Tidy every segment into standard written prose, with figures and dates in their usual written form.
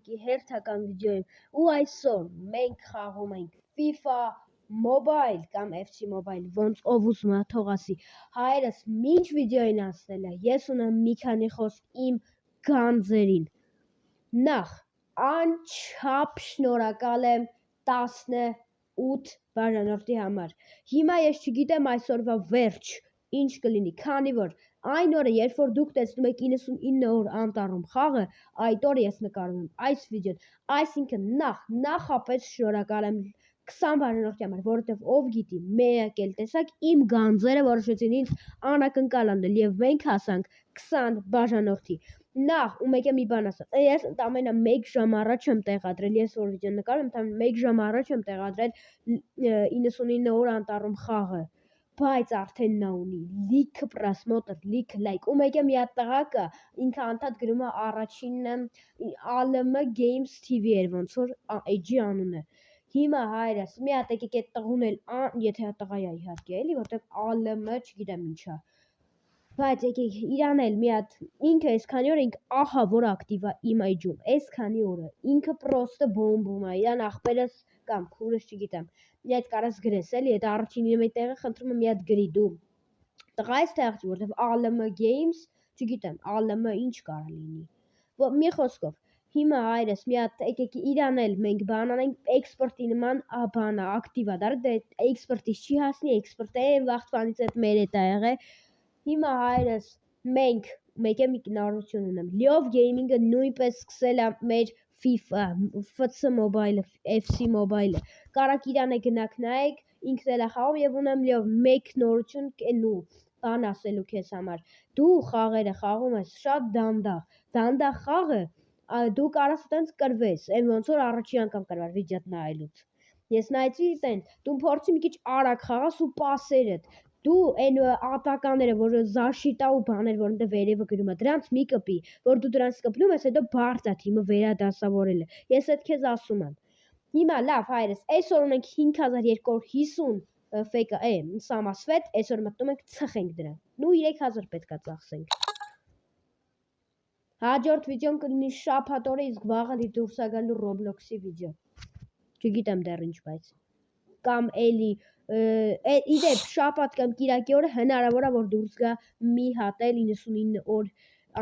Gaming-ի հերթական վիդեոյում ու այսօր մենք խաղում ենք FIFA Mobile կամ FC Mobile, ոնց ով ուզում է թող ասի։ Հայրս մինչ վիդեոյին ասել է, ես ունեմ մի քանի խոսք իմ գանձերին։ Նախ, անչափ շնորհակալ եմ 18 բաժանորդի համար։ Հիմա ես չգիտեմ այսօրվա վերջ ինչ կլինի, քանի որ այն օրը, երբ որ դուք տեսնում եք 99 օր անտառում խաղը, այդ օրը ես նկարում եմ այս վիդեոն, այսինքն նախապես շնորհակալ եմ 20 բաժանորդի համար, որովհետև ով գիտի, մեկ էլ տեսակ իմ գանձերը որոշեցին ինձ անակնկալ անել եւ մենք հասանք 20 բաժանորդի։ Նախ ու մեկ է մի բան ասեմ, ես ընդամենը 1 ժամ առաջ եմ տեղադրել, ես որ վիդեո նկարում եմ, ընդամենը 1 ժամ առաջ եմ տեղադրել 99 օր անտառում խաղը, բայց արդեն նա ունի լիքը պրասմոտր, լիքը լայք, ու մեկ է մի հատ տղա կա, ինքը անդադ գրում է առաջինը ALM Games TV էր, ոնց որ AG անունը։ Հիմա հայրս, մի հատ եկեք այդ տղուն էլ, եթե տղա է իհարկե էլի, որտեղ ALM չգիտեմ ինչա։ Բայց եկեք իրան էլ մի հատ, ինքը այսքանի օր ինքը ահա որ ակտիվ է իմ AG-ում, այսքանի օրը, ինքը պրոստը բոմբում է, իրան ախպերս կամ քուրս չգիտեմ, մի հատ կարաս գրես էլի, այդ առաջինի մի տեղը խնդրում եմ մի հատ գրի դու։ Տղա այս տեղ չի, որտեղ ALM Games, չգիտեմ, ALM ինչ կարա լինի։ Մի խոսքով, հիմա հայրս մի հատ եկեք իրան էլ մենք բան անենք, էքսպորտի նման բան է, ակտիվ է, դեռ դե էքսպորտից չի հասնի, էքսպորտ է վաղտվանից այդ մեր հետ ա եղել։ Հիմա հայրս մենք մեկ է մի նորություն ունեմ, Love Gaming-ը նույնպես սկսել է մեր FIFA, FC Mobile-ը, FC Mobile-ը, կարաք իրան է գնաք նայեք, ինքն էլ է խաղում եւ ունեմ լիով մեկ նորություն կենու բան ասելու քեզ համար, դու խաղերը խաղում ես շատ դանդաղ խաղը, դու կարաս այտենց կրվես, այն ոնց որ առաջին անգամ կրվար վիդեոտ նայելուց, ես նայեցի այտենց, դու փորձի մի քիչ արագ խաղաս ու պասերդ, դու այն ատականները, որ զաշիտա ու բաներ, որ ընդ վերևը գրում է, դրանց մի կպի, որ դու դրանց կպնում ես, հետո բարդ է թիմը վերադասավորելը, ես այդ քեզ ասում եմ։ Հիմա լավ հայրս, այսօր ունենք 5250 ֆեյկը սամասվետ, այսօր մտնում ենք ծխենք դրան, նու 3000 պետքա ծախսենք։ Հաջորդ վիդեոն կլինի շաբաթ օրը, իսկ վաղը դուրս է գալու Roblox-ի վիդեո, չգիտեմ դեռ ինչ, բայց կամ էլի իդեպ շաբաթ կամ կիրակի օրը հնարավոր է որ դուրս գա մի հատ էլ 99 օր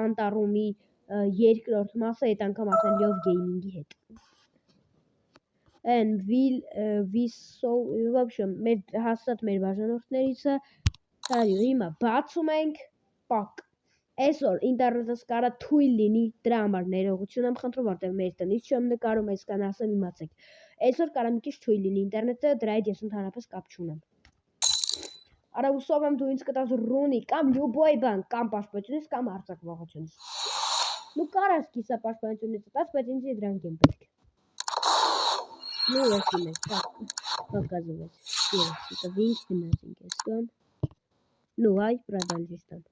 անտառումի երկրորդ մասը, այդ անգամ ասել Love Gaming-ի հետ։ В общем, հաստատ մեր բաժանորդներիցը, հիմա բացում ենք, պակ, այսօր ինտերնետս կարա թույլ լինի, դրա համար ներողություն եմ խնդրում, որտեղ մեր տնից չեմ նկարում, այսքան ասեմ իմացեք, այսօր կարա մի քիչ թույլ լինի ինտերնետը, դրա հետ ես ընդհանրապես կապ չունեմ։ Արա ուսով եմ դու ինձ կտաս ռունի, կամ լյուբոյ բան, կամ պաշտպանությունից, կամ արձակվողությունից։ Նու կարաս կիսա պաշտպանությունից տաս, բայց ինձ դրանք եմ պետք։ Ну, если мы так показывать. Это видите, гимнастики стон. Ну, ай, продолжить там.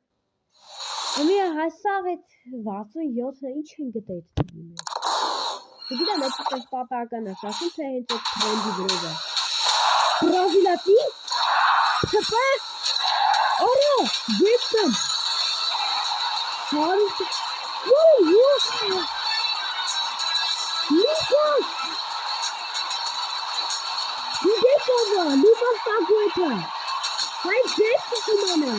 У меня хасавит 67 ինչ են գտել դիմը։ Գիտեմ, այդ պատահական է, ասում թե հենց այդ տրենդի վրա։ Բրազիլացի? Չպե? Օրո, ջեստեմ։ Հարուստ։ Լուկաս! Lucas Paqueta. Hai desse mano.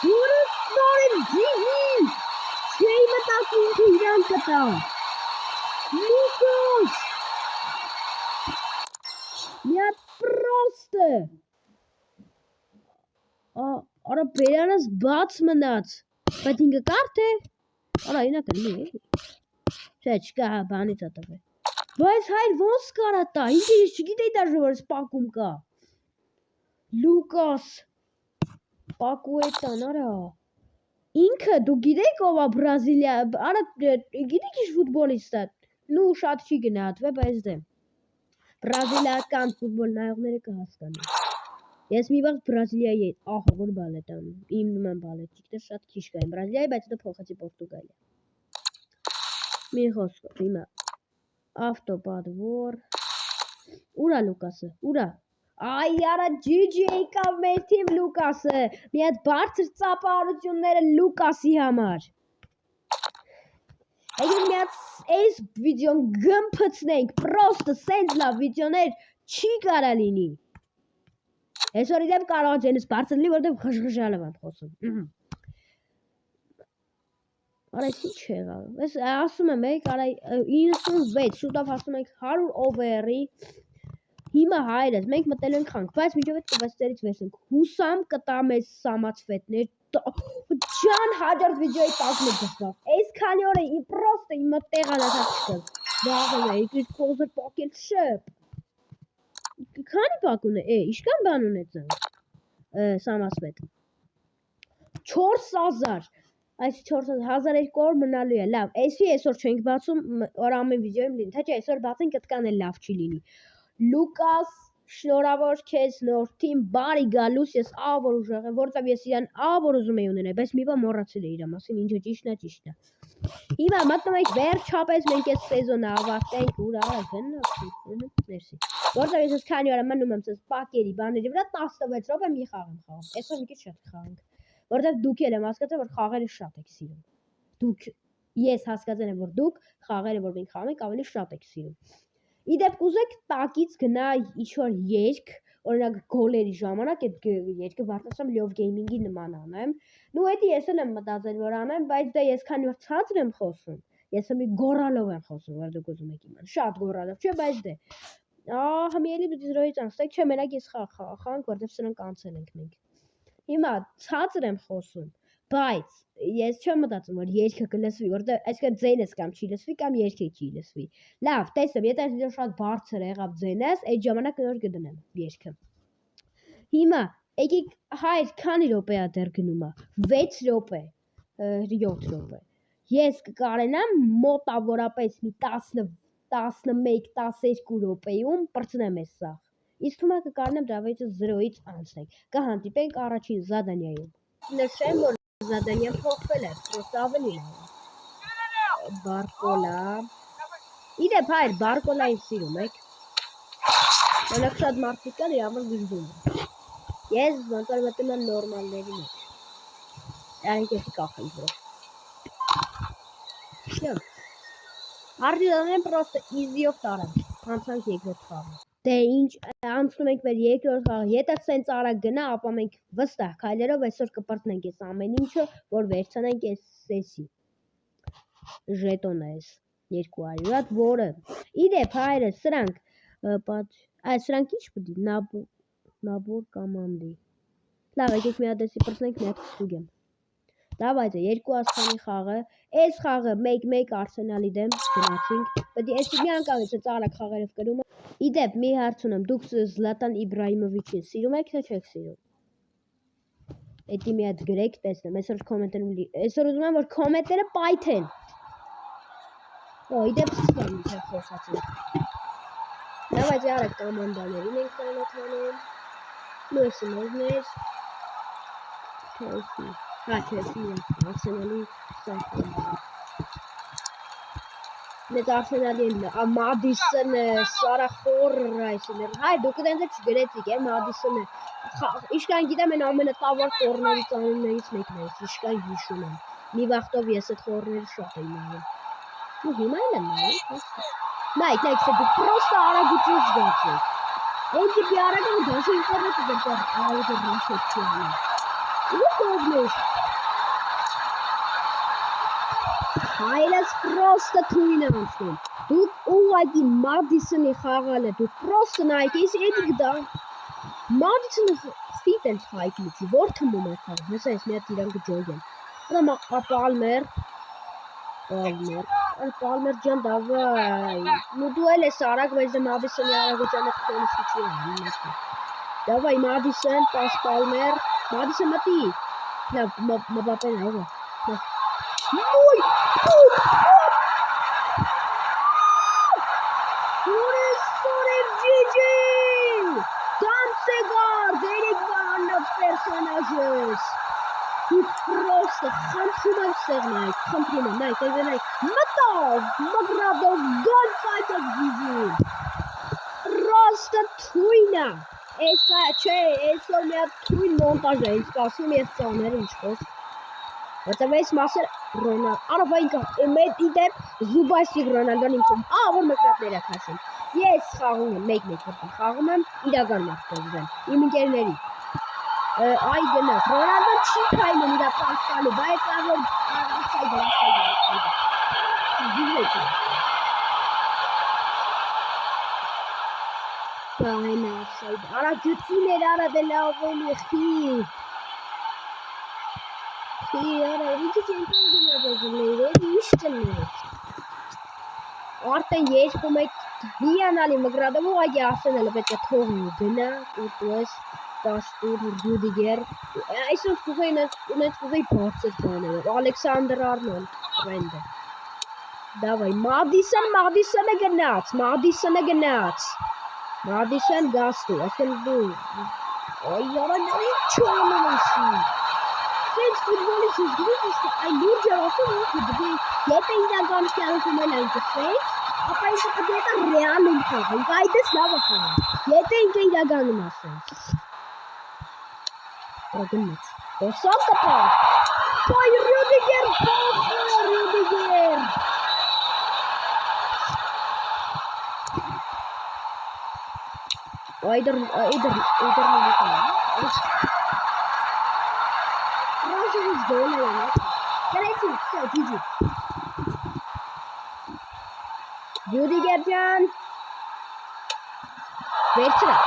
Puro story Gigi. Quem mata aqui gigante tá? Lucas. Я просто. Ora peranız bats mânat. Patinga carte? Ora ina kalli. Չկա բանից է տվել։ Բայց հայր ոնց կարա տա, ինքը ես չգիտեի դաժե որ սպակում կա։ Լուկաս Պակուետան, արա։ Ինքը դու գիտեք ով է Բրազիլիա, արա գիտեք ինչ ֆուտբոլիստ է։ Նու շատ չի գնահատվել, բայց դե։ Բրազիլիական ֆուտբոլ նայողները կհասկանան։ Ես մի վաղ Բրազիլիայի հետ, ահա որ բալետ անում, իմ նման բալետիկներ շատ քիչ կային Բրազիլիայի, բայց դա փոխեցի Պորտուգալիա։ Մի խոսքով հիմա Ավտոպադվոր, ուրա Լուկասը, ուրա, այ արա ջիջի եկավ մեր թիմ Լուկասը, մի հատ բարձր ծափահարությունները Լուկասի համար, Եկեք միած այս վիդեոն գմփցնենք, պրոստը սենց լավ վիդեոներ չի կարա լինի։ Այսօր իդեպ կարող ջենս բարձրլի, որտեղ խժխժալով եմ խոսում։ Արեցի չեղավ։ Ես ասում եմ, կարա 96, շուտով հասնում ենք 100 over-ի։ Հիմա հայրս, մենք մտել ենք խանք, բայց միջով այդ կվստերից վերցնենք։ Հուսամ կտա մեզ սամացվետներ։ Ջան, հաջորդ վիդեոյի տակն է գծավ։ Այս քանի օր է պրոստը իմը տեղանացած չկա։ Վաղը եկեք կոզր պակել շեփ։ Քանի պակ ունե, իշքան բան ունեցան։ Սամացվետ։ 4000 Այս 4200 մնալու է, լավ, այսի այսօր չենք բացում, որ ամեն վիդեոյում լինի, թե չէ այսօր բացենք, այդքան էլ լավ չի լինի։ Լուկաս, շնորհավոր քեզ նոր թիմ, բարի գալուս, ես ավոր ուժեղ եմ, որտեվ ես իրան ավոր ուզում եի ունենալ, բայց մի բան մոռացել էի իր մասին, ինչը ճիշտն է։ Հիմա մտնում ենք վերջապես մենք այս սեզոնը ավարտենք, ուրա, մերսի։ Որտեվ ես քանի օր մնում եմ ցես պակերի բաների վրա 16 րոպե մի խաղ եմ խաղում։ Այսօր մի քիչ շատ խաղանք։ Որտեվ դուք էլ եմ հասկացել, որ խաղերը շատ եք սիրում։ Դուք ես հասկացել եմ, որ դուք խաղերը, որ մենք խաղում ենք, ավելի շատ եք սիրում։ Իդեպ կուզեք տակից գնա ինչ-որ երգ, օրինակ գոլերի ժամանակ այդ երգը բարձրացամ Love Gaming-ի նման անեմ։ Նու էդի ես էլ եմ մտածել, որ անեմ, բայց դա ես քանի որ ցածր եմ խոսում, ես մի գոռալով եմ խոսում, որ դուք ուզում եք իմանալ։ Շատ գոռալով, չէ, բայց դե։ Համիելի դու զրոյից անցեք, չէ, մենակ ես խաղանք, որտեղ սրանք անցել ենք մենք։ Հիմա ցածր եմ խոսում, բայց ես չեմ մտածում, որ երգը կլսվի, որտեղ այսինքն ձայնս կամ չի լսվի կամ երգը չի լսվի։ Լավ, տեսեմ, եթե այս վիդեոն շատ բարձր եղավ ձայնս, այդ ժամանակ նոր կդնեմ երգը։ Հիմա եկեք հայր քանի րոպե է դեռ գնում է 6 րոպե 7 րոպե ես կկարենամ մոտավորապես մի 11-12 րոպեում պրծնեմ այս սա իսկ հիմա կկարենամ դավայցը 0-ից անցնենք կհանդիպենք առաջին զադանյայում նշեմ որ զադանյան փոխվել է պրոստը ավելի լավ բարկոլա իդեպ հայր բարկոլային սիրում եք Մենակ շատ մարդիկ կան, իրավար գժվում է։ Ես ոնց որ մտնում եմ նորմալների մեջ։ Յանք ես կախենք որ։ Շեմ։ Արդյունքն պրոստը easy-ով տարանք։ Անցանք երկրորդ խաղը։ Դե ինչ անցնում ենք մեր երկրորդ խաղը։ Եթե սենց արագ գնա, ապա մենք վստահ քայլերով այսօր կպրտնենք այս ամեն ինչը, որ վերցնենք այս սեսի։ Ժետոնը էս 200 հատ, որը իդեպ հայրը սրանք սրանք ինչ պիտի նաբոր կամանդի լավ եկեք մի հատ էսի պրծնենք մի հատ կստուգեմ դավայցը երկու աստանի խաղը այս խաղը 1-1 Արսենալի դեմ գնացինք պետք է էսի մի անգամից ծառակ խաղերով կրում իդեպ մի հարց ունեմ դուք Զլատան Իբրահիմովիչին սիրում եք թե չեք սիրում Էդի մի հատ գրեք տեսնեմ այսօր կոմենտներում այսօր ուզում եմ որ կոմենտները պայթեն իդեպ սկսեմ մի հատ խոսացին Давайте արեք կոմանդաներին ենք ծանոթանում Լույսի մեզներ Չելսի Չելսի Արսենալի Մեծ Արսենալի Մադիսոնը Սարա Խորրայսը Հայ դուք դենձ չգրեցիք Մադիսոնը Իշքան գիտեմ են ամենատավար խորներից անուններից մեկն է Իշքան հիշում եմ Մի վաղտով ես այդ խորները շատ եմ նայում ու հիմա էլ եմ նայում Նայք, սա դու պրոստը արագություն զգացես Էնքի պի արագան դաշը ինտերնետը դրտար արագը ռաշետ չի անում Ու կողմես Հայրս պրոստը թույն անցնում Դուք ուղակի Մադիսոնի խաղալը Դուք պրոստը նայք, ես էդի գդա Մադիսոնը խիտ են խայքլիքի, որ թմում է խաղ Հեսա ես մի հատ իրան գջոգ եմ Պալմեր Պալմեր ջան դավայ Ну դու էլ ես արագ բայց Մադիսոնի արագությանը քոնսի չի Դավայ Մադիսոն պաս Պալմեր Մադիսոն մտի Լավ Մբապեն այո Ոյ Սորեր ջիջի Դանսեգար դերեք բանով պերսոնաժես Դուք պրոստը խնդրում եմ սեղնայք, խնդրում եմ, նայք, այդենայք, մտավ, մգրադով, գոլ ծայտով գիզին, պրոստը թույնա, էսա, չէ, էսո մի հատ թույն մոնտաժ է, ինձ կասում ես ծաներ ինչ խոսք, Որտեղ այս մասը Ռոնալդո, դեպ Զուբասիկ Ռոնալդոն ինքն որ մկրատներ է քաշում։ Ես խաղում եմ 1-1 խաղում եմ իրական մարտերն իմ ընկերների։ Այ գնա Ռոնալդոն չի քայլում իր պասկալը, բայց որ Արա գծիներ արա դե լավ էլի Արա իքի չեն կողգնյա Արդեն 2-1 հիանալի մկրատով ուղղակի Արսենալը պետք է թողնի գնա ուտուես Պաստուր Ռյուդիգեր այսօր կուզեի բարձր տանել Ալեքսանդր Արնոլդ տրենդը Դավայ Մադիսոնը գնաց Մադիսոն գաստու այսքան դու Այ արա ինչ անում ես Սենց ֆուտբոլի շուշգրուշ այ լուրջ է ասում եթե իրական կյանքում էլ այն կսենց ապա ինքը պետք է ռեալում խաղենք այդպես լավ է խաղում եթե ինքը իրականում ասեն Ագնաց Դոսով կպա Ոյ Ռյուդիգեր Այդր Ռոժերից դոլը է Կրեցի, всё, GG Ռյուդիգեր ջան Վերցրա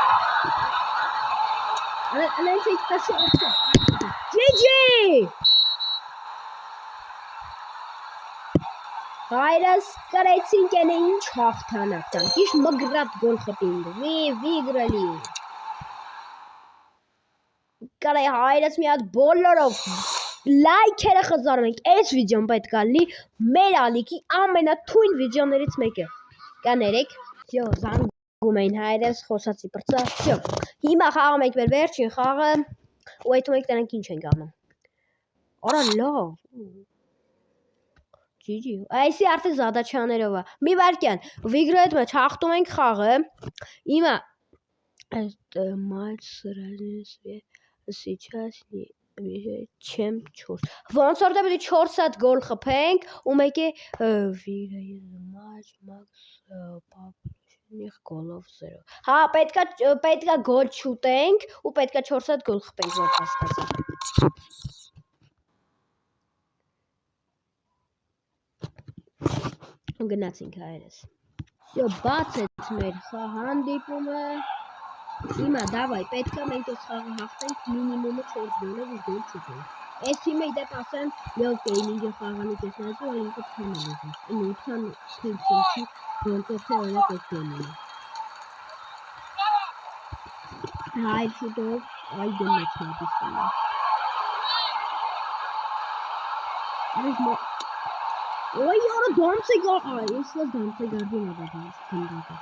Անենց էիք տաշի ովսը GG Հայրս կրեցինք են ինչ հաղթանակ տան Իշ մգրատ գոլ խպինգ Վիգրալի Կարայ հայրս մի հատ բոլորով լայքերը խզարում ենք Այս վիդեոն պետք է լինի մեր ալիքի ամենաթույն վիդեոներից մեկը Կաներեք Զանգում էին հայրս խոսացի պրծա Հիմա խաղում ենք մեր վերջին խաղը ու այդ մենք տնենք ինչ ենք անում Արա լավ GG Այսի արդեն զադաչաներով է Մի վարկյան Վիգրոյի հետ մեջ հաղթում ենք խաղը Հիմա Մայց սրանից Сейчас չեմ 4 Ոնց որ դե պետք է 4 հատ գոլ խփենք ու մեկի Վիգրոյի մաչ մաքս Պապ գոլով 0 Հա պետքա գոլ չուտենք ու պետքա 4 հատ գոլ խփենք որ հասկացա Գնացինք հայրս Всё բացեց մեր հանդիպումը Հիմա դավայ պետքա մենք այս խաղը հաղթենք մինիմումը 4 գոլով ու գոլ չուտենք Այս թիմը իդեպ ասեմ լավ գեյմինգը խաղանից ես նայեցի որ ինքը թանել է Այն 8-ան թիմքի ոնց որ թե օրինակ այս գեյմինգը Հայր շուտով այ գնաց Մադիսոնը Ոյ յորա դանց է գա ես ոնց դանց է գարդի նադադանց թնդակը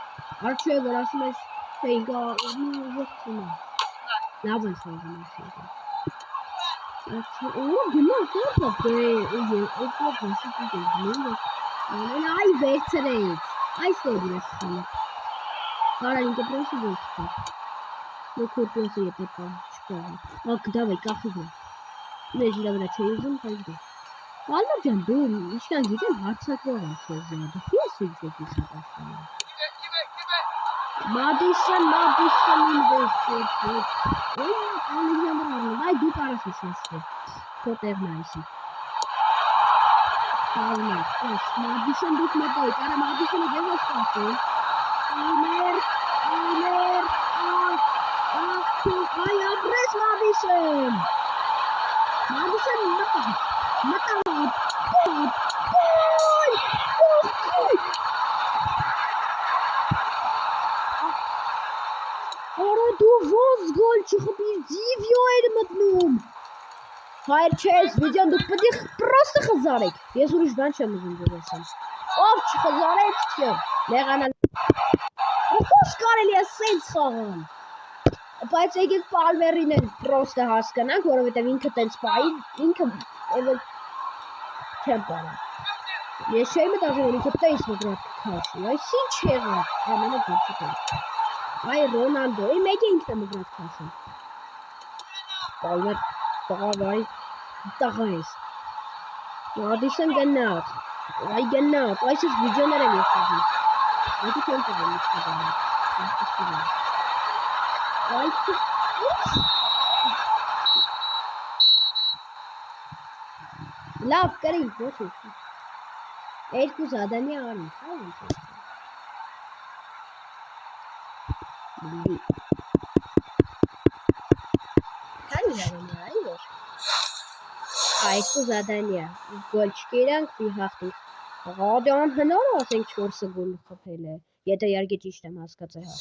Արչը որ ասում ես թե ինքա ուղղությունը Լավ են խաղում ասում Ու գնաց որտա դե օգո բասի դու Այ վերցրեց Այսօր ես խաղը Կարա ինքը պրոսի ոստա Նո կորպոսի եթե պա չկա Ակ դավայ կախիգը Մեզ իրա վրա չէ ուզում հայգը Ալմար ջան դու իշկան գիտեմ հարցակվող եմ սեզյանը դու ես ինձ եք իսապաստանը Մադիսոնին վերցրեց Ոյ Ալեքսանդր Արնոլդ այ դու կարաս իշնասկե Քոտերն այսի Մադիսոն դուք մոտոյ կարա Մադիսոնը դեզ ասպասի Այ ապրես Մադիսոն Մտավ Արա դու ոնց գոլ չխփիր դիվյո էր մտնում Հայր չես վիդեոն դուք պետք է պրոստը խզարեք Ես ուրիշ բան չեմ ուզում ձեզ ասեմ Ով չխզարեց չէ Լեղանալ Ո՞ս կարելի է սենց խաղան Բայց եկեք Պալմերին էլ պրոստը հասկանանք որովհետև ինքը տենց պայի ինքը չեմ պարան Ես չէի մտածում որ ինքը տենց մկրատ քաշի Այս ինչ եղավ ամենը գոլ չտենց Այ Ռոնալդոյի մեկը ինքն է մկրատ քաշում Պալմեր տղա վայ տղա ես Madison gennat. Ay gennat. Ay siz videolara gösterdim. Hadi kontrolüm istedim. Ay laf करें बोलो एक को ज़्यादा नहीं आ रही एक को ज़्यादा नहीं है गोल चिकेरंग भी हाथी राडन हनार आसेंग छोड़ से गोल खपेले ये तो यार के चीज़ तमाश करते हैं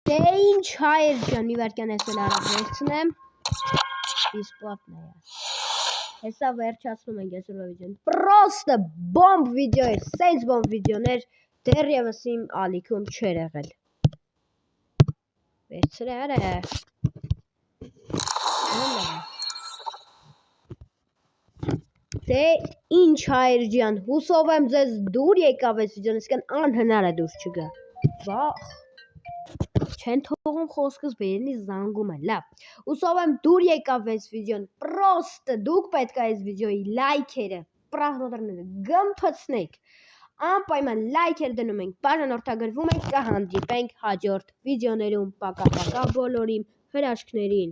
Dein Child Johnny verkən əsələrə versinəm. Бесплатно я. Hesab վերջացնում ենք այսօրվա videon. Просто bomb video է, sense bomb videoներ դեռևս իմ ալիքում չեր եղել։ Վերցրե արե։ Դե ինչ հայր ջան, հուսով եմ ձեզ դուր եկավ այս videon, իսկան անհնար է դուր չգա։ Վախ։ Չեն թողում խոսքս բերնի զանգում է, լավ, ուսով եմ դուր եկավ այս վիդեոն, պրոստը դուք պետք է այս վիդեոյի լայքերը, պրահնոդրները գմփցնեք, անպայման լայքեր դնում ենք, բաժանորդագրվում ենք, կհանդիպենք հաջորդ վիդեոներում, պակա բոլորին հրաշքներին։